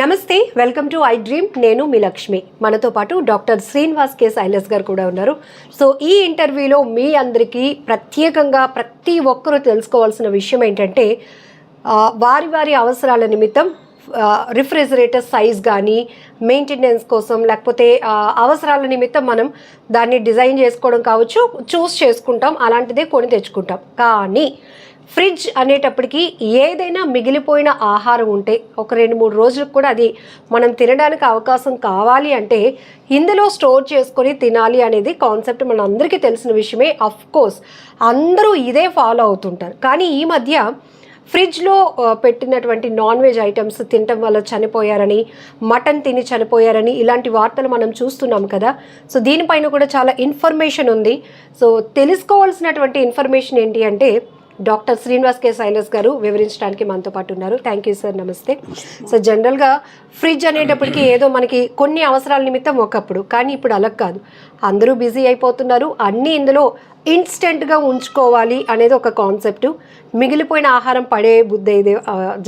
నమస్తే, welcome to I dream. నేను మీ లక్ష్మి. మనతో పాటు డాక్టర్ శ్రీనివాస్ కే సైలస్ గారు కూడా ఉన్నారు. సో ఈ ఇంటర్వ్యూలో మీ అందరికీ ప్రత్యేకంగా ప్రతి ఒక్కరూ తెలుసుకోవాల్సిన విషయం ఏంటంటే వారి వారి అవసరాల నిమిత్తం రిఫ్రిజిరేటర్ సైజ్ కానీ మెయింటెనెన్స్ కోసం లేకపోతే అవసరాల నిమిత్తం మనం దాన్ని డిజైన్ చేసుకోవడం కావచ్చు, చూస్ చేసుకుంటాం, అలాంటిదే కొని తెచ్చుకుంటాం. కానీ ఫ్రిడ్జ్ అనేటప్పటికీ ఏదైనా మిగిలిపోయిన ఆహారం ఉంటే ఒక 2-3 రోజులకు కూడా అది మనం తినడానికి అవకాశం కావాలి అంటే ఇందులో స్టోర్ చేసుకొని తినాలి అనేది కాన్సెప్ట్ మన అందరికీ తెలిసిన విషయమే. అఫ్ కోర్స్ అందరూ ఇదే ఫాలో అవుతుంటారు. కానీ ఈ మధ్య ఫ్రిడ్జ్లో పెట్టినటువంటి నాన్ వెజ్ ఐటమ్స్ తినటం వల్ల చనిపోయారని, మటన్ తిని చనిపోయారని ఇలాంటి వార్తలు మనం చూస్తున్నాం కదా. సో దీనిపైన కూడా చాలా ఇన్ఫర్మేషన్ ఉంది. సో తెలుసుకోవాల్సినటువంటి ఇన్ఫర్మేషన్ ఏంటి అంటే డాక్టర్ శ్రీనివాస్ కే సైలస్ గారు వివరించడానికి మనతో పాటు ఉన్నారు. థ్యాంక్ యూ సార్, నమస్తే. సో జనరల్గా ఫ్రిడ్జ్ అనేటప్పటికీ ఏదో మనకి కొన్ని అవసరాల నిమిత్తం ఒకప్పుడు, కానీ ఇప్పుడు అలా కాదు. అందరూ బిజీ అయిపోతున్నారు. అన్నీ ఇందులో ఇన్స్టెంట్గా ఉంచుకోవాలి అనేది ఒక కాన్సెప్ట్. మిగిలిపోయిన ఆహారం పడే బుద్ధి ఇది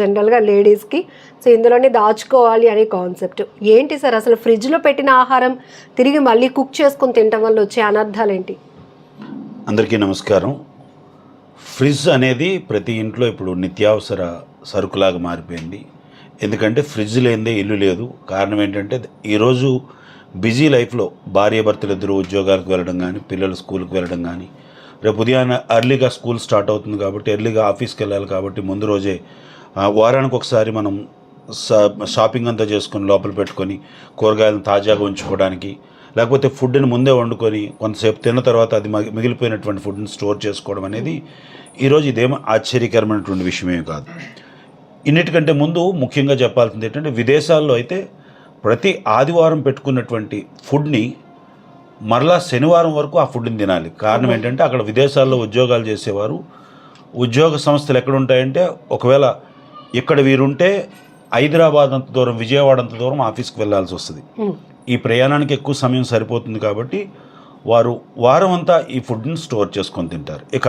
జనరల్గా లేడీస్కి. సో ఇందులోనే దాచుకోవాలి అనే కాన్సెప్ట్. ఏంటి సార్ అసలు ఫ్రిడ్జ్లో పెట్టిన ఆహారం తిరిగి మళ్ళీ కుక్ చేసుకొని తినడం వల్ల వచ్చే అనర్థాలు ఏంటి? అందరికీ నమస్కారం. ఫ్రిడ్జ్ అనేది ప్రతి ఇంట్లో ఇప్పుడు నిత్యావసర సరుకులాగా మారిపోయింది. ఎందుకంటే ఫ్రిడ్జ్ లేనిదే ఇల్లు లేదు. కారణం ఏంటంటే ఈరోజు బిజీ లైఫ్లో భార్యాభర్తలు ఇద్దరు ఉద్యోగాలకు వెళ్ళడం కానీ, పిల్లలు స్కూల్కి వెళ్ళడం కానీ, రేపు ఉదయాన్నే ఎర్లీగా స్కూల్ స్టార్ట్ అవుతుంది కాబట్టి ఎర్లీగా ఆఫీస్కి వెళ్ళాలి కాబట్టి ముందు రోజే వారానికి ఒకసారి మనం షాపింగ్ అంతా చేసుకొని లోపల పెట్టుకొని కూరగాయలను తాజాగా ఉంచుకోవడానికి, లేకపోతే ఫుడ్ని ముందే వండుకొని కొంతసేపు తిన్న తర్వాత అది మిగిలిపోయినటువంటి ఫుడ్ని స్టోర్ చేసుకోవడం అనేది ఈరోజు ఇదేమో ఆశ్చర్యకరమైనటువంటి విషయమే కాదు. ఇన్నిటికంటే ముందు ముఖ్యంగా చెప్పాల్సింది ఏంటంటే విదేశాల్లో అయితే ప్రతి ఆదివారం పెట్టుకున్నటువంటి ఫుడ్ని మరలా శనివారం వరకు ఆ ఫుడ్ని తినాలి. కారణం ఏంటంటే అక్కడ విదేశాల్లో ఉద్యోగాలు చేసేవారు ఉద్యోగ సంస్థలు ఎక్కడ ఉంటాయంటే ఒకవేళ ఇక్కడ వీరుంటే హైదరాబాద్ అంత దూరం, విజయవాడ అంత దూరం ఆఫీస్కి వెళ్ళాల్సి వస్తుంది. ఈ ప్రయాణానికి ఎక్కువ సమయం సరిపోతుంది కాబట్టి వారు వారం అంతా ఈ ఫుడ్ని స్టోర్ చేసుకొని తింటారు. ఇక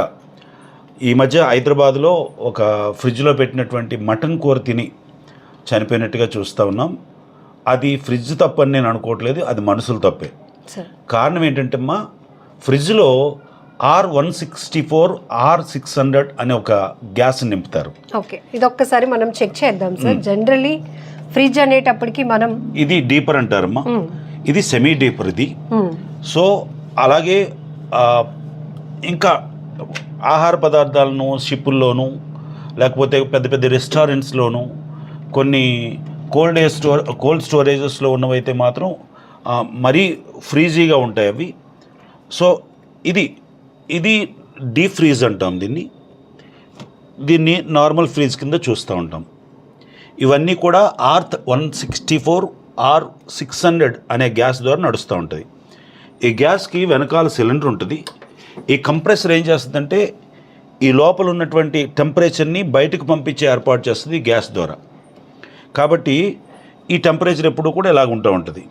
ఈ మధ్య హైదరాబాద్లో ఒక ఫ్రిడ్జ్లో పెట్టినటువంటి మటన్ కూర తిని చనిపోయినట్టుగా చూస్తూ ఉన్నాం. అది ఫ్రిడ్జ్ తప్పని నేను అనుకోవట్లేదు, అది మనుషులు తప్పే. కారణం ఏంటంటే అమ్మా, ఫ్రిడ్జ్లో R164 R600 అనే ఒక గ్యాస్ నింపుతారు. ఓకే, ఇది ఒక్కసారి మనం చెక్ చేద్దాం సార్. జనరల్లీ ఫ్రిడ్జ్ అనేటప్పటికి మనం ఇది డీపర్ అంటారమ్మా, ఇది సెమీ డీపర్ ఇది. సో అలాగే ఇంకా ఆహార పదార్థాలను షిప్పుల్లోనూ లేకపోతే పెద్ద పెద్ద రెస్టారెంట్స్లోనూ కొన్ని కోల్డ్ స్టోరేజెస్లో ఉన్నవైతే మాత్రం మరీ ఫ్రీజీగా ఉంటాయి అవి. సో ఇది డీప్ ఫ్రీజ్ అంటాం దీన్ని నార్మల్ ఫ్రీజ్ కింద చూస్తూ ఉంటాం. ఇవన్నీ కూడా R164 R600 అనే గ్యాస్ ద్వారా నడుస్తూ ఉంటుంది. ఈ గ్యాస్కి వెనకాల సిలిండర్ ఉంటుంది. ఈ కంప్రెసర్ ఏం చేస్తుందంటే ఈ లోపల ఉన్నటువంటి టెంపరేచర్ని బయటకు పంపించే ఏర్పాటు చేస్తుంది ఈ గ్యాస్ ద్వారా. కాబట్టి ఈ టెంపరేచర్ ఎప్పుడు కూడా ఇలాగ ఉంటూ ఉంటుంది.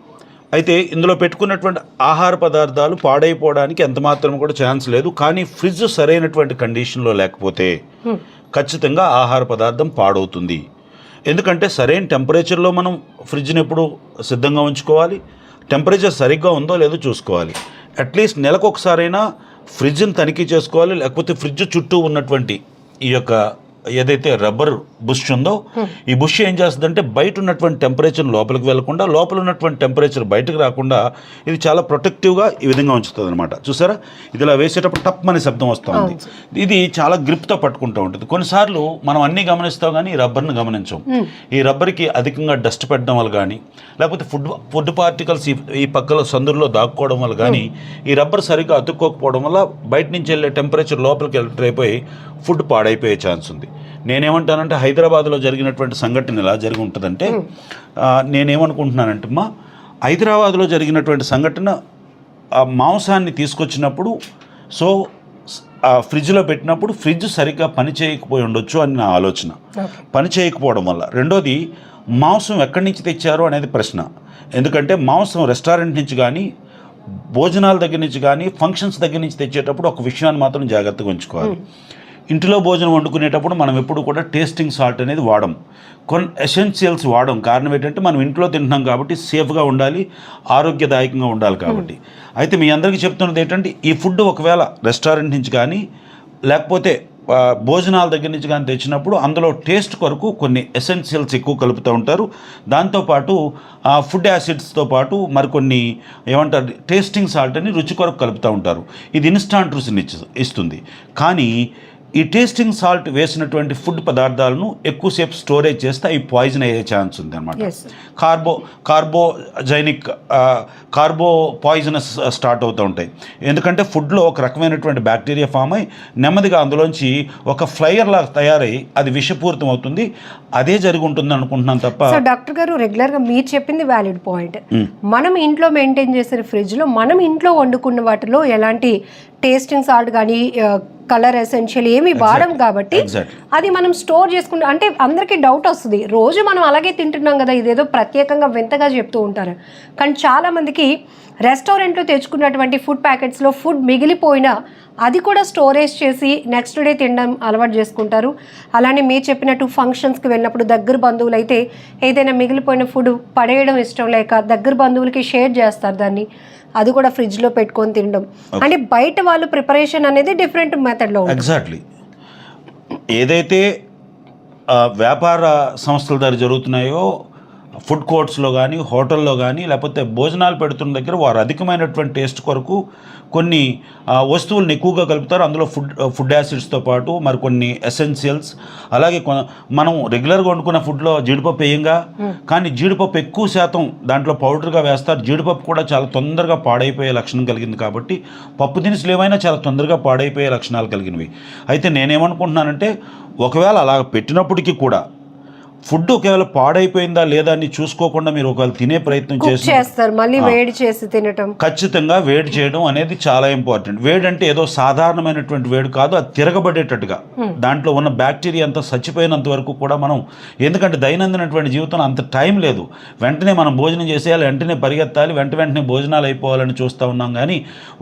అయితే ఇందులో పెట్టుకున్నటువంటి ఆహార పదార్థాలు పాడైపోవడానికి ఎంత మాత్రం కూడా ఛాన్స్ లేదు. కానీ ఫ్రిడ్జ్ సరైనటువంటి కండిషన్లో లేకపోతే ఖచ్చితంగా ఆహార పదార్థం పాడవుతుంది. ఎందుకంటే సరైన టెంపరేచర్లో మనం ఫ్రిడ్జ్ని ఎప్పుడు సిద్ధంగా ఉంచుకోవాలి. టెంపరేచర్ సరిగ్గా ఉందో లేదో చూసుకోవాలి. అట్లీస్ట్ నెలకు ఒకసారైనా ఫ్రిడ్జ్ని తనిఖీ చేసుకోవాలి. లేకపోతే ఫ్రిడ్జ్ చుట్టూ ఉన్నటువంటి ఈ యొక్క ఏదైతే రబ్బర్ బుష్ ఉందో ఈ బుష్ ఏం చేస్తుందంటే బయట ఉన్నటువంటి టెంపరేచర్ లోపలికి వెళ్లకుండా, లోపల ఉన్నటువంటి టెంపరేచర్ బయటకు రాకుండా ఇది చాలా ప్రొటెక్టివ్గా ఈ విధంగా ఉంచుతుంది అనమాట. చూసారా, ఇది ఇలా వేసేటప్పుడు టప్ అనే శబ్దం వస్తూ ఉంది. ఇది చాలా గ్రిప్తో పట్టుకుంటూ ఉంటుంది. కొన్నిసార్లు మనం అన్నీ గమనిస్తాం కానీ ఈ రబ్బర్ని గమనించాం. ఈ రబ్బర్కి అధికంగా డస్ట్ పెట్టడం వల్ల కానీ, లేకపోతే ఫుడ్ పార్టికల్స్ ఈ పక్కల సందుల్లో దాక్కోవడం వల్ల కానీ, ఈ రబ్బర్ సరిగ్గా అతుక్కోకపోవడం వల్ల బయట నుంచి వెళ్ళే టెంపరేచర్ లోపలికి ఎంటర్ అయిపోయి ఫుడ్ పాడైపోయే ఛాన్స్ ఉంది. నేనేమంటానంటే హైదరాబాద్లో జరిగినటువంటి సంఘటన ఎలా జరిగి ఉంటుందంటే, నేనేమనుకుంటున్నానంటే అమ్మా, హైదరాబాద్లో జరిగినటువంటి సంఘటన మాంసాన్ని తీసుకొచ్చినప్పుడు సో ఫ్రిడ్జ్లో పెట్టినప్పుడు ఫ్రిడ్జ్ సరిగ్గా పని చేయకపోయి ఉండొచ్చు అని నా ఆలోచన. పని చేయకపోవడం వల్ల. రెండోది, మాంసం ఎక్కడి నుంచి తెచ్చారు అనేది ప్రశ్న. ఎందుకంటే మాంసం రెస్టారెంట్ నుంచి కానీ, భోజనాల దగ్గర నుంచి కానీ, ఫంక్షన్స్ దగ్గర నుంచి తెచ్చేటప్పుడు ఒక విషయాన్ని మాత్రం జాగ్రత్తగా ఉంచుకోవాలి. ఇంటిలో భోజనం వండుకునేటప్పుడు మనం ఎప్పుడు కూడా టేస్టింగ్ సాల్ట్ అనేది వాడం, కొన్ని ఎసెన్షియల్స్ వాడం. కారణం ఏంటంటే మనం ఇంట్లో తింటున్నాం కాబట్టి సేఫ్గా ఉండాలి, ఆరోగ్యదాయకంగా ఉండాలి కాబట్టి. అయితే మీ అందరికీ చెప్తున్నది ఏంటంటే ఈ ఫుడ్ ఒకవేళ రెస్టారెంట్ నుంచి కానీ లేకపోతే భోజనాల దగ్గర నుంచి కానీ తెచ్చినప్పుడు అందులో టేస్ట్ కొరకు కొన్ని ఎసెన్షియల్స్ ఎక్కువ కలుపుతూ ఉంటారు. దాంతోపాటు ఫుడ్ యాసిడ్స్తో పాటు మరికొన్ని ఏమంటారు టేస్టింగ్ సాల్ట్ అని రుచి కొరకు కలుపుతూ ఉంటారు. ఇది ఇన్స్టాంట్ రుచిని ఇస్తుంది. కానీ ఈ టేస్టింగ్ సాల్ట్ వేసినటువంటి ఫుడ్ పదార్థాలను ఎక్కువసేపు స్టోరేజ్ చేస్తే అవి పాయిజన్ అయ్యే ఛాన్స్ ఉంది అనమాట. కార్బో పాయిజనస్ స్టార్ట్ అవుతూ ఉంటాయి. ఎందుకంటే ఫుడ్లో ఒక రకమైనటువంటి బ్యాక్టీరియా ఫామ్ అయ్యి నెమ్మదిగా అందులోంచి ఒక ఫ్లైయర్ లాగా తయారై అది విషపూరితం అవుతుంది. అదే జరిగి ఉంటుంది అనుకుంటున్నాను తప్ప. డాక్టర్ గారు, రెగ్యులర్గా మీరు చెప్పింది వ్యాలిడ్ పాయింట్. మనం ఇంట్లో మెయింటైన్ చేసిన ఫ్రిడ్జ్లో మనం ఇంట్లో వండుకున్న వాటిలో ఎలాంటి టేస్టింగ్ సాల్ట్ కానీ కలర్ ఎసెన్షియల్ ఏమి వాడం కాబట్టి అది మనం స్టోర్ చేసుకుంటే, అంటే అందరికీ డౌట్ వస్తుంది, రోజు మనం అలాగే తింటున్నాం కదా, ఇదేదో ప్రత్యేకంగా వింతగా చెప్తూ ఉంటారు. కానీ చాలామందికి రెస్టారెంట్లో తెచ్చుకున్నటువంటి ఫుడ్ ప్యాకెట్స్లో ఫుడ్ మిగిలిపోయినా అది కూడా స్టోరేజ్ చేసి నెక్స్ట్ డే తినడం అలవాటు చేసుకుంటారు. అలానే మీరు చెప్పినట్టు ఫంక్షన్స్కి వెళ్ళినప్పుడు దగ్గర బంధువులు అయితే ఏదైనా మిగిలిపోయిన ఫుడ్ పడేయడం ఇష్టం లేక దగ్గర బంధువులకి షేర్ చేస్తారు దాన్ని, అది కూడా ఫ్రిడ్జ్లో పెట్టుకొని తినడం. అంటే బయట వాళ్ళు ప్రిపరేషన్ అనేది డిఫరెంట్ మెథడ్లో. ఎగ్జాక్ట్లీ. ఏదైతే వ్యాపార సంస్థల ద్వారా జరుగుతున్నాయో ఫుడ్ కోర్ట్స్లో కానీ హోటల్లో కానీ లేకపోతే భోజనాలు పెడుతున్న దగ్గర వారు అధికమైనటువంటి టేస్ట్ కొరకు కొన్ని వస్తువులను ఎక్కువగా కలుపుతారు. అందులో ఫుడ్ యాసిడ్స్తో పాటు మరికొన్ని ఎసెన్షియల్స్, అలాగే మనం రెగ్యులర్గా వండుకున్న ఫుడ్లో జీడిపప్పు వేయంగా, కానీ జీడిపప్పు ఎక్కువ శాతం దాంట్లో పౌడర్గా వేస్తారు. జీడిపప్పు కూడా చాలా తొందరగా పాడైపోయే లక్షణం కలిగింది కాబట్టి పప్పు దినుసులు ఏమైనా చాలా తొందరగా పాడైపోయే లక్షణాలు కలిగినవి. అయితే నేనేమనుకుంటున్నానంటే ఒకవేళ అలా పెట్టినప్పటికీ కూడా ఫుడ్ ఒకవేళ పాడైపోయిందా లేదా అని చూసుకోకుండా మీరు ఒకవేళ తినే ప్రయత్నం చేస్తారు, మళ్ళీ వేడి చేసి తినటం, ఖచ్చితంగా వేడి చేయడం అనేది చాలా ఇంపార్టెంట్. వేడి అంటే ఏదో సాధారణమైనటువంటి వేడి కాదు, అది తిరగబడేటట్టుగా దాంట్లో ఉన్న బ్యాక్టీరియా అంతా చచ్చిపోయినంత వరకు కూడా మనం, ఎందుకంటే దైనందినటువంటి జీవితంలో అంత టైం లేదు, వెంటనే మనం భోజనం చేసేయాలి, వెంటనే పరిగెత్తాలి, వెంటనే భోజనాలు అయిపోవాలని చూస్తూ ఉన్నాం. కానీ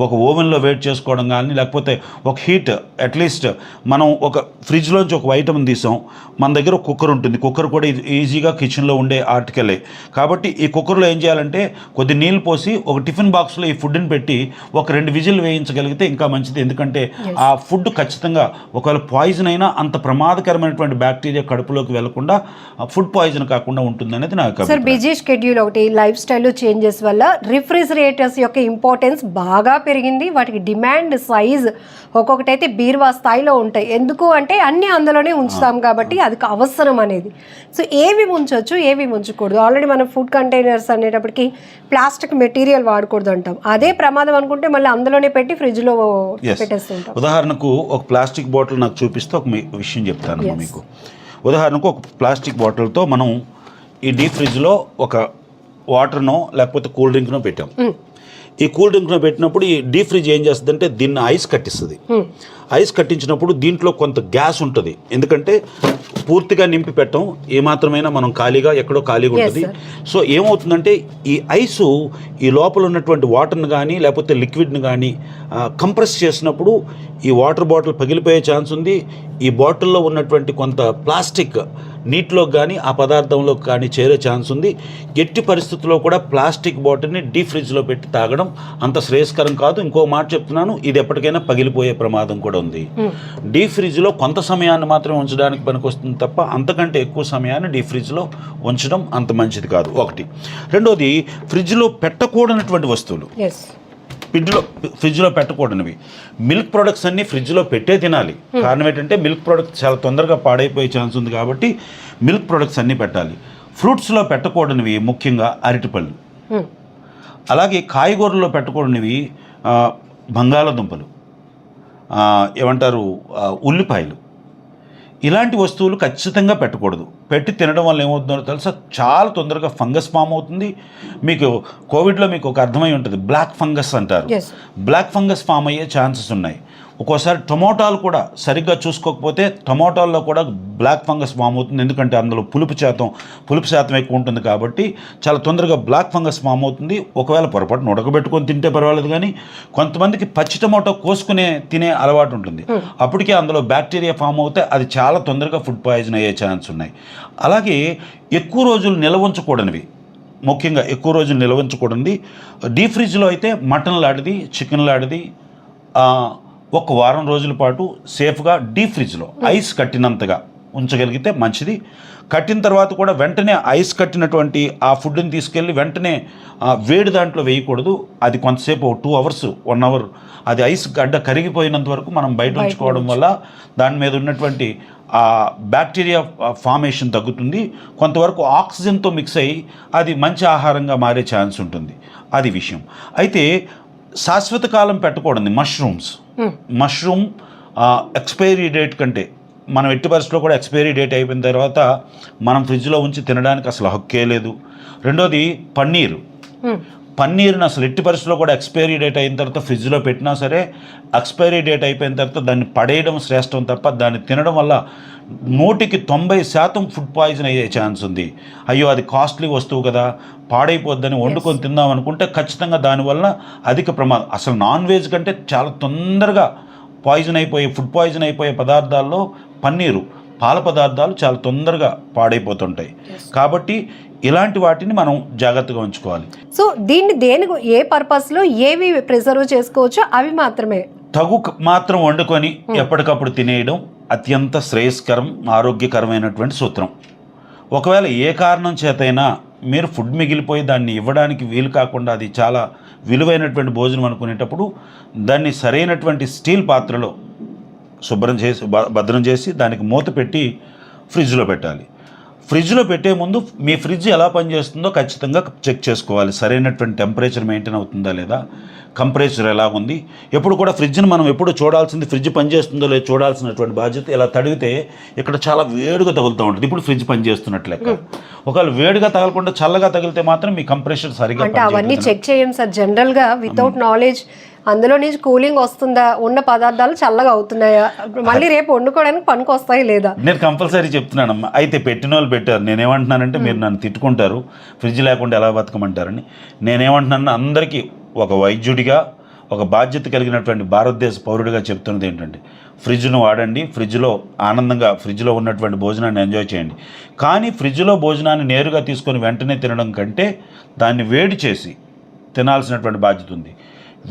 ఒక ఓవెన్లో వేడి చేసుకోవడం కానీ లేకపోతే ఒక హీట్, అట్లీస్ట్ మనం ఒక ఫ్రిడ్జ్లోంచి ఒక ఐటమ్ తీసాం, మన దగ్గర ఒక కుక్కర్ ఉంటుంది, కుక్కర్ కూడా ఈజీగా కిచెన్లో ఉండే ఆర్టికలే కాబట్టి ఈ కుక్కర్లో ఏం చేయాలంటే కొద్ది నీళ్ళు పోసి ఒక టిఫిన్ బాక్స్లో ఈ ఫుడ్ని పెట్టి ఒక 2 విజిల్ వేయించగలిగితే ఇంకా మంచిది. ఎందుకంటే ఆ ఫుడ్ ఖచ్చితంగా ఒకవేళ పాయిజన్ అయినా అంత ప్రమాదకరమైనటువంటి బ్యాక్టీరియా కడుపులోకి వెళ్లకుండా ఫుడ్ పాయిజన్ కాకుండా ఉంటుంది అనేది నాకు. సార్, బిజీ షెడ్యూల్ ఒకటి, లైఫ్ స్టైల్ చేంజెస్ వల్ల రిఫ్రిజిరేటర్స్ యొక్క ఇంపార్టెన్స్ బాగా పెరిగింది. వాటికి డిమాండ్, సైజ్ ఒక్కొక్కటి అయితే బీరువా స్థాయిలో ఉంటాయి. ఎందుకు అంటే అన్నీ అందులోనే ఉంచుతాం కాబట్టి అది అవసరం అనేది. సో ఏవి ఉంచవచ్చు, ఏవి ఉంచకూడదు? ఆల్రెడీ మనం ఫుడ్ కంటైనర్స్ అనేటప్పటికి ప్లాస్టిక్ మెటీరియల్ వాడకూడదు అంటాం. అదే ప్రమాదం అనుకుంటే మళ్ళీ అందులోనే పెట్టి ఫ్రిడ్జ్లో పెట్టేస్తుంటాం. ఉదాహరణకు ఒక ప్లాస్టిక్ బాటిల్ నాకు చూపిస్తే ఒక విషయం చెప్తాను మీకు. ఉదాహరణకు ఒక ప్లాస్టిక్ బాటిల్తో మనం ఈ డీప్ ఫ్రిడ్జ్లో ఒక వాటర్నో లేకపోతే కూల్ డ్రింక్నో పెట్టాం. ఈ కూల్ డ్రింక్ను పెట్టినప్పుడు ఈ డీప్ ఫ్రిడ్జ్ ఏం చేస్తుందంటే దీన్ని ఐస్ కట్టిస్తుంది. ఐస్ కట్టించినప్పుడు దీంట్లో కొంత గ్యాస్ ఉంటుంది, ఎందుకంటే పూర్తిగా నింపి పెట్టడం, ఏమాత్రమైనా మనం ఖాళీగా ఎక్కడో ఖాళీగా ఉంటుంది. సో ఏమవుతుందంటే ఈ ఐసు ఈ లోపల ఉన్నటువంటి వాటర్ని కానీ లేకపోతే లిక్విడ్ని కానీ కంప్రెస్ చేసినప్పుడు ఈ వాటర్ బాటిల్ పగిలిపోయే ఛాన్స్ ఉంది. ఈ బాటిల్లో ఉన్నటువంటి కొంత ప్లాస్టిక్ నీటిలో కానీ ఆ పదార్థంలో కానీ చేరే ఛాన్స్ ఉంది. ఎట్టి పరిస్థితుల్లో కూడా ప్లాస్టిక్ బాటిల్ని డీప్ ఫ్రిడ్జ్లో పెట్టి తాగడం అంత శ్రేయస్కరం కాదు. ఇంకో మాట చెప్తున్నాను, ఇది ఎప్పటికైనా పగిలిపోయే ప్రమాదం కూడా ఉంది. డీప్ ఫ్రిడ్జ్లో కొంత సమయాన్ని మాత్రమే ఉంచడానికి పనికొస్తుంది తప్ప అంతకంటే ఎక్కువ సమయాన్ని డీప్ ఫ్రిడ్జ్లో ఉంచడం అంత మంచిది కాదు. ఒకటి. రెండోది, ఫ్రిడ్జ్లో పెట్టకూడనటువంటి వస్తువులు ఫ్రిడ్జ్లో పెట్టకూడనివి. మిల్క్ ప్రొడక్ట్స్ అన్నీ ఫ్రిడ్జ్లో పెట్టే తినాలి. కారణం ఏంటంటే మిల్క్ ప్రొడక్ట్స్ చాలా తొందరగా పాడైపోయే ఛాన్స్ ఉంది కాబట్టి మిల్క్ ప్రొడక్ట్స్ అన్నీ పెట్టాలి. ఫ్రూట్స్లో పెట్టకూడనివి ముఖ్యంగా అరటిపళ్ళు, అలాగే కాయగూరల్లో పెట్టకూడనివి బంగాళదుంపలు, ఏమంటారు ఉల్లిపాయలు, ఇలాంటి వస్తువులు ఖచ్చితంగా పెట్టకూడదు. పెట్టి తినడం వల్ల ఏమవుతుందో తెలుసా, చాలా తొందరగా ఫంగస్ ఫామ్ అవుతుంది. మీకు కోవిడ్లో మీకు ఒక అర్థమై ఉంటుంది, బ్లాక్ ఫంగస్ అంటారు. బ్లాక్ ఫంగస్ ఫామ్ అయ్యే ఛాన్సెస్ ఉన్నాయి. ఒక్కోసారి టొమాటోలు కూడా సరిగ్గా చూసుకోకపోతే టొమాటోల్లో కూడా బ్లాక్ ఫంగస్ ఫామ్ అవుతుంది. ఎందుకంటే అందులో పులుపు శాతం ఎక్కువ ఉంటుంది కాబట్టి చాలా తొందరగా బ్లాక్ ఫంగస్ ఫామ్ అవుతుంది. ఒకవేళ పొరపాటున ఉడకబెట్టుకొని తింటే పర్వాలేదు, కానీ కొంతమందికి పచ్చి టొమాటో కోసుకునే తినే అలవాటు ఉంటుంది. అప్పటికే అందులో బ్యాక్టీరియా ఫామ్ అవుతే అది చాలా తొందరగా ఫుడ్ పాయిజన్ అయ్యే ఛాన్స్ ఉన్నాయి. అలాగే ఎక్కువ రోజులు నిల్వ ఉంచకూడనివి, ముఖ్యంగా ఎక్కువ రోజులు నిల్వ ఉంచకూడదు. డీప్ ఫ్రిడ్జ్లో అయితే మటన్ లాంటిది, చికెన్ లాంటిది ఒక వారం రోజుల పాటు సేఫ్గా డీప్ ఫ్రిడ్జ్లో ఐస్ కట్టినంతగా ఉంచగలిగితే మంచిది. కట్టిన తర్వాత కూడా వెంటనే ఐస్ కట్టినటువంటి ఆ ఫుడ్ని తీసుకెళ్ళి వెంటనే వేడి దాంట్లో వేయకూడదు. అది కొంతసేపు 2 hours 1 hour అది ఐస్ గడ్డ కరిగిపోయినంత వరకు మనం బయట ఉంచుకోవడం వల్ల దాని మీద ఉన్నటువంటి ఆ బ్యాక్టీరియా ఫార్మేషన్ తగ్గుతుంది. కొంతవరకు ఆక్సిజన్తో మిక్స్ అయ్యి అది మంచి ఆహారంగా మారే ఛాన్స్ ఉంటుంది. అది విషయం. అయితే శాశ్వత కాలం పెట్టకూడదు. మష్రూమ్ ఎక్స్పైరీ డేట్ కంటే మనం ఎట్టి పరిస్థితుల్లో కూడా ఎక్స్పైరీ డేట్ అయిపోయిన తర్వాత మనం ఫ్రిడ్జ్లో ఉంచి తినడానికి అసలు హక్కే లేదు. రెండోది పన్నీర్ని అసలు ఎట్టి పరిస్థితుల్లో కూడా ఎక్స్పైరీ డేట్ అయిన తర్వాత ఫ్రిడ్జ్లో పెట్టినా సరే ఎక్స్పైరీ డేట్ అయిపోయిన తర్వాత దాన్ని పడేయడం శ్రేష్టం తప్ప దాన్ని తినడం వల్ల 90% ఫుడ్ పాయిజన్ అయ్యే ఛాన్స్ ఉంది. అయ్యో అది కాస్ట్లీ వస్తువు కదా, పాడైపోద్దని వండుకొని తిందాం అనుకుంటే ఖచ్చితంగా దానివల్ల అధిక ప్రమాదం. అసలు నాన్ వెజ్ కంటే చాలా తొందరగా ఫుడ్ పాయిజన్ అయిపోయే పదార్థాల్లో పన్నీరు, పాల పదార్థాలు చాలా తొందరగా పాడైపోతుంటాయి. కాబట్టి ఇలాంటి వాటిని మనం జాగ్రత్తగా ఉంచుకోవాలి. సో దేనికి ఏ పర్పస్లో ఏవి ప్రిజర్వ్ చేసుకోవచ్చో అవి మాత్రమే మాత్రం వండుకొని ఎప్పటికప్పుడు తినేయడం అత్యంత శ్రేయస్కరం, ఆరోగ్యకరమైనటువంటి సూత్రం. ఒకవేళ ఏ కారణం చేతైనా మీరు ఫుడ్ మిగిలిపోయి దాన్ని ఇవ్వడానికి వీలు కాకుండా అది చాలా విలువైనటువంటి భోజనం అనుకునేటప్పుడు దాన్ని సరైనటువంటి స్టీల్ పాత్రలో భద్రం చేసి దానికి మూత పెట్టి ఫ్రిడ్జ్లో పెట్టాలి. ఫ్రిడ్జ్లో పెట్టే ముందు మీ ఫ్రిడ్జ్ ఎలా పనిచేస్తుందో ఖచ్చితంగా చెక్ చేసుకోవాలి. సరైనటువంటి టెంపరేచర్ మెయింటైన్ అవుతుందా లేదా, కంపరేచర్ ఎలా ఉంది. ఎప్పుడు కూడా ఫ్రిడ్జ్ని మనం ఎప్పుడు చూడాల్సింది ఫ్రిడ్జ్ పనిచేస్తుందో లేదో చూడాల్సినటువంటి బాధ్యత. ఇలా తడిగితే ఇక్కడ చాలా వేడిగా తగులుతూ ఉంటుంది. ఇప్పుడు ఫ్రిడ్జ్ పనిచేస్తున్నట్లు లెక్క. ఒకవేళ వేడిగా తగలకుండా చల్లగా తగిలితే మాత్రం మీ కంప్రెషర్ సరిగ్గా అంటే అవన్నీ చెక్ చేయం సార్. జనరల్గా వితౌట్ నాలెడ్జ్ అందులో నుంచి కూలింగ్ వస్తుందా, ఉన్న పదార్థాలు చల్లగా అవుతున్నాయా, మళ్ళీ రేపు వండుకోవడానికి పనికి వస్తాయి లేదా. నేను కంపల్సరీ చెప్తున్నానమ్మా. అయితే పెట్టిన వాళ్ళు పెట్టారు. నేనేమంటున్నానంటే మీరు నన్ను తిట్టుకుంటారు, ఫ్రిడ్జ్ లేకుండా ఎలా బతకమంటారని. నేనేమంటున్నాను, అందరికీ ఒక వైద్యుడిగా, ఒక బాధ్యత కలిగినటువంటి భారతదేశ పౌరుడిగా చెప్తున్నది ఏంటంటే ఫ్రిడ్జ్ను వాడండి. ఫ్రిడ్జ్లో ఆనందంగా ఫ్రిడ్జ్లో ఉన్నటువంటి భోజనాన్ని ఎంజాయ్ చేయండి. కానీ ఫ్రిడ్జ్లో భోజనాన్ని నేరుగా తీసుకొని వెంటనే తినడం కంటే దాన్ని వేడి చేసి తినాల్సినటువంటి బాధ్యత ఉంది.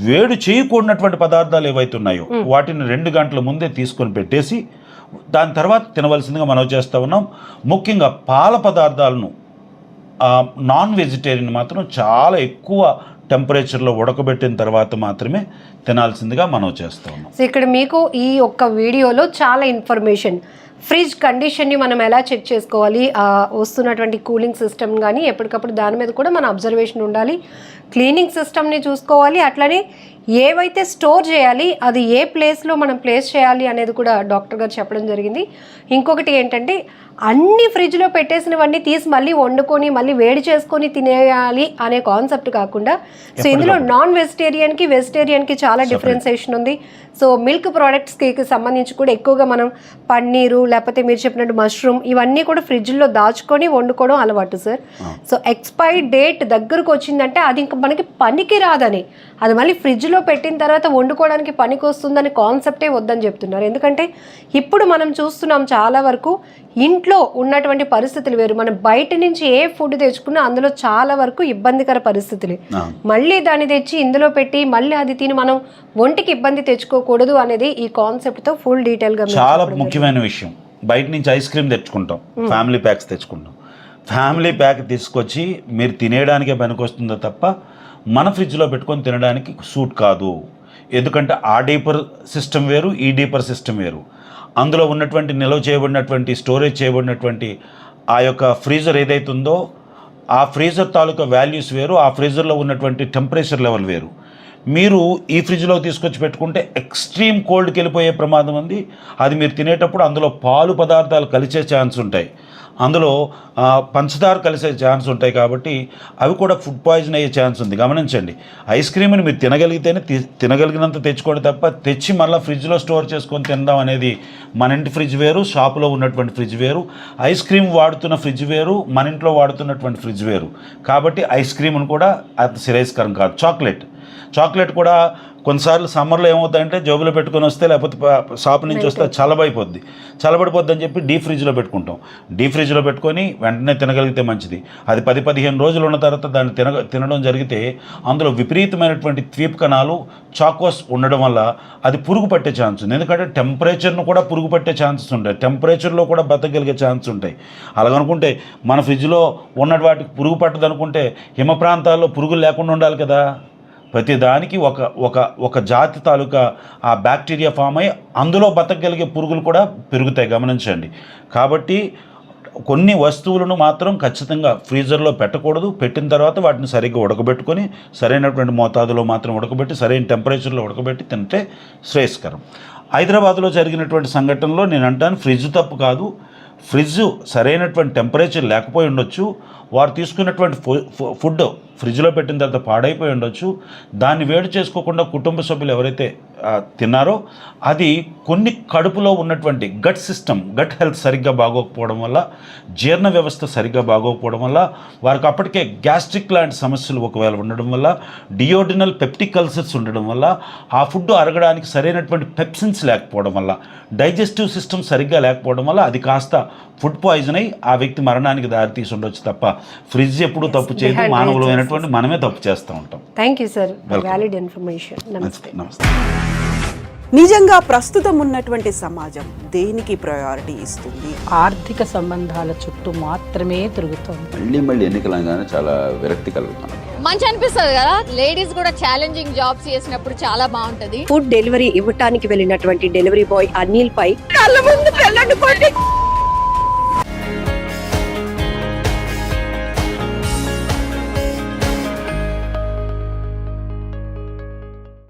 వేడి చేయకూడనటువంటి పదార్థాలు ఏవైతే ఉన్నాయో వాటిని 2 గంటల ముందే తీసుకొని పెట్టేసి దాని తర్వాత తినవలసిందిగా మనం చేస్తూ ఉన్నాం. ముఖ్యంగా పాల పదార్థాలను, నాన్ వెజిటేరియన్ మాత్రం చాలా ఎక్కువ టెంపరేచర్లో ఉడకబెట్టిన తర్వాత మాత్రమే తినాల్సిందిగా మనం చేస్తూ ఉన్నాం. సో ఇక్కడ మీకు ఈ ఒక్క వీడియోలో చాలా ఇన్ఫర్మేషన్, ఫ్రిడ్జ్ కండిషన్ని మనం ఎలా చెక్ చేసుకోవాలి, వస్తున్నటువంటి కూలింగ్ సిస్టమ్ కానీ ఎప్పటికప్పుడు దాని మీద కూడా మన అబ్జర్వేషన్ ఉండాలి, క్లీనింగ్ సిస్టమ్ని చూసుకోవాలి, అట్లనే ఏవైతే స్టోర్ చేయాలి అది ఏ ప్లేస్లో మనం ప్లేస్ చేయాలి అనేది కూడా డాక్టర్ గారు చెప్పడం జరిగింది. ఇంకొకటి ఏంటంటే అన్ని ఫ్రిడ్జ్లో పెట్టేసినవన్నీ తీసి మళ్ళీ వండుకొని మళ్ళీ వేడి చేసుకొని తినేయాలి అనే కాన్సెప్ట్ కాకుండా, సో ఇందులో నాన్ వెజిటేరియన్కి వెజిటేరియన్కి చాలా డిఫరెన్సియేషన్ ఉంది. సో మిల్క్ ప్రోడక్ట్స్కి సంబంధించి కూడా ఎక్కువగా మనం పన్నీరు, లేకపోతే మీరు చెప్పినట్టు మష్రూమ్, ఇవన్నీ కూడా ఫ్రిడ్జ్లో దాచుకొని వండుకోవడం అలవాటు సార్. సో ఎక్స్పైరీ డేట్ దగ్గరకు వచ్చిందంటే అది ఇంకా మనకి పనికి రాదని, అది మళ్ళీ ఫ్రిడ్జ్లో పెట్టిన తర్వాత వండుకోవడానికి పనికి వస్తుందని కాన్సెప్టే వద్దని చెప్తున్నారు. ఎందుకంటే ఇప్పుడు మనం చూస్తున్నాం చాలా వరకు ఇంట్లో ఉన్నటువంటి పరిస్థితులు వేరు, మనం బయట నుంచి ఏ ఫుడ్ తెచ్చుకున్నా అందులో చాలా వరకు ఇబ్బందికర పరిస్థితులు. మళ్ళీ దాన్ని తెచ్చి ఇందులో పెట్టి మళ్ళీ అది తిని మనం ఒంటికి ఇబ్బంది తెచ్చుకోకూడదు అనేది ఈ కాన్సెప్ట్తో ఫుల్ డీటెయిల్గా. చాలా ముఖ్యమైన విషయం, బయట నుంచి ఐస్ క్రీమ్ తెచ్చుకుంటాం, ఫ్యామిలీ ప్యాక్స్ తెచ్చుకుంటాం. ఫ్యామిలీ ప్యాక్ తీసుకొచ్చి మీరు తినేయడానికే పనికొస్తుందో తప్ప మన ఫ్రిడ్జ్లో పెట్టుకొని తినడానికి సూట్ కాదు. ఎందుకంటే ఆ డీపర్ సిస్టమ్ వేరు, ఈ డీపర్ సిస్టమ్ వేరు. అందులో ఉన్నటువంటి నిల్వ చేయబడినటువంటి, స్టోరేజ్ చేయబడినటువంటి ఆ యొక్క ఫ్రీజర్ ఏదైతే ఉందో ఆ ఫ్రీజర్ తాలూకా వాల్యూస్ వేరు, ఆ ఫ్రీజర్లో ఉన్నటువంటి టెంపరేచర్ లెవెల్ వేరు. మీరు ఈ ఫ్రిడ్జ్లో తీసుకొచ్చి పెట్టుకుంటే ఎక్స్ట్రీమ్ కోల్డ్కి వెళ్ళిపోయే ప్రమాదం ఉంది. అది మీరు తినేటప్పుడు అందులో పాలు పదార్థాలు కలిసే ఛాన్స్ ఉంటాయి. అందులో పంచదార కలిసే ఛాన్స్ ఉంటాయి కాబట్టి అవి కూడా ఫుడ్ పాయిజన్ అయ్యే ఛాన్స్ ఉంది. గమనించండి, ఐస్ క్రీమ్ని మీరు తినగలిగితేనే తినగలిగినంత తెచ్చుకోండి తప్ప తెచ్చి మళ్ళీ ఫ్రిడ్జ్లో స్టోర్ చేసుకొని తినడం అనేది మన ఇంటి ఫ్రిడ్జ్ వేరు, షాపులో ఉన్నటువంటి ఫ్రిడ్జ్ వేరు. ఐస్ క్రీమ్ వాడుతున్న ఫ్రిడ్జ్ వేరు, మన ఇంట్లో వాడుతున్నటువంటి ఫ్రిడ్జ్ వేరు. కాబట్టి ఐస్ క్రీమ్ను కూడా అది శ్రేయస్కరం కాదు. చాక్లెట్ కూడా కొన్నిసార్లు సమ్మర్లో ఏమవుతాయంటే జోబులో పెట్టుకొని వస్తే, లేకపోతే షాప్ నుంచి వస్తే చల్లబడిపోద్ది అని చెప్పి డీప్ ఫ్రిడ్జ్లో పెట్టుకుంటాం. డీప్ ఫ్రిడ్జ్లో పెట్టుకొని వెంటనే తినగలిగితే మంచిది. అది 10-15 రోజులు ఉన్న తర్వాత దాన్ని తినడం జరిగితే అందులో విపరీతమైనటువంటి ద్వీప కణాలు, చాకోస్ ఉండడం వల్ల అది పురుగు పట్టే ఛాన్స్ ఉంది. ఎందుకంటే టెంపరేచర్ను కూడా పురుగు పట్టే ఛాన్సెస్ ఉంటాయి, టెంపరేచర్లో కూడా బతకగలిగే ఛాన్స్ ఉంటాయి. అలాగనుకుంటే మన ఫ్రిడ్జ్లో ఉన్న వాటికి పురుగు పట్టదు అనుకుంటే హిమ ప్రాంతాల్లో పురుగులు లేకుండా ఉండాలి కదా. ప్రతి దానికి ఒక జాతి తాలూకా ఆ బ్యాక్టీరియా ఫామ్ అయ్యి అందులో బతకగలిగే పురుగులు కూడా పెరుగుతాయి. గమనించండి. కాబట్టి కొన్ని వస్తువులను మాత్రం ఖచ్చితంగా ఫ్రీజర్లో పెట్టకూడదు. పెట్టిన తర్వాత వాటిని సరిగ్గా ఉడకబెట్టుకొని సరైనటువంటి మోతాదులో మాత్రం ఉడకబెట్టి సరైన టెంపరేచర్లో ఉడకబెట్టి తింటే శ్రేయస్కరం. హైదరాబాద్లో జరిగినటువంటి సంఘటనలో నేను అంటాను, ఫ్రిడ్జ్ తప్పు కాదు. ఫ్రిడ్జ్ సరైనటువంటి టెంపరేచర్ లేకపోయి ఉండొచ్చు, వారు తీసుకున్నటువంటి ఫుడ్ ఫ్రిడ్జ్లో పెట్టిన తర్వాత పాడైపోయి ఉండొచ్చు. దాన్ని వేడి చేసుకోకుండా కుటుంబ సభ్యులు ఎవరైతే తిన్నారో అది కొన్ని కడుపులో ఉన్నటువంటి గట్ హెల్త్ సరిగ్గా బాగోకపోవడం వల్ల, జీర్ణ వ్యవస్థ సరిగ్గా బాగోకపోవడం వల్ల, వారికి అప్పటికే గ్యాస్ట్రిక్ లాంటి సమస్యలు ఒకవేళ ఉండడం వల్ల, డియోడినల్ పెప్టిక్ అల్సర్స్ ఉండడం వల్ల, ఆ ఫుడ్ అరగడానికి సరైనటువంటి పెప్సిన్స్ లేకపోవడం వల్ల, డైజెస్టివ్ సిస్టమ్ సరిగ్గా లేకపోవడం వల్ల అది కాస్త ఫుడ్ పాయిజన్ అయ్యి ఆ వ్యక్తి మరణానికి దారితీసి ఉండొచ్చు తప్ప ఫ్రిడ్జ్ ఎప్పుడు తప్పు చేయదు. మానవులమైనటువంటి మనమే తప్పు చేస్తూ ఉంటాం. Thank you sir, valid information. నమస్తే. నిజంగా ప్రస్తుతం ఉన్నటువంటి సమాజం దేనికి ప్రయారిటీ ఇస్తుంది? ఆర్థిక సంబంధాల చుట్టూ మాత్రమే తిరుగుతోంది. మళ్ళీ ఎన్నికలంగానే చాలా విరక్తి కలుగుతున్నాం. మంచి అనిపిస్తుంది కదా, లేడీస్ కూడా ఛాలెంజింగ్ జాబ్స్ చేసినప్పుడు చాలా బాగుంటది. ఫుడ్ డెలివరీ ఇవ్వటానికి వెళ్ళినటువంటి డెలివరీ బాయ్ అనిల్ పై కళ్ళ ముందు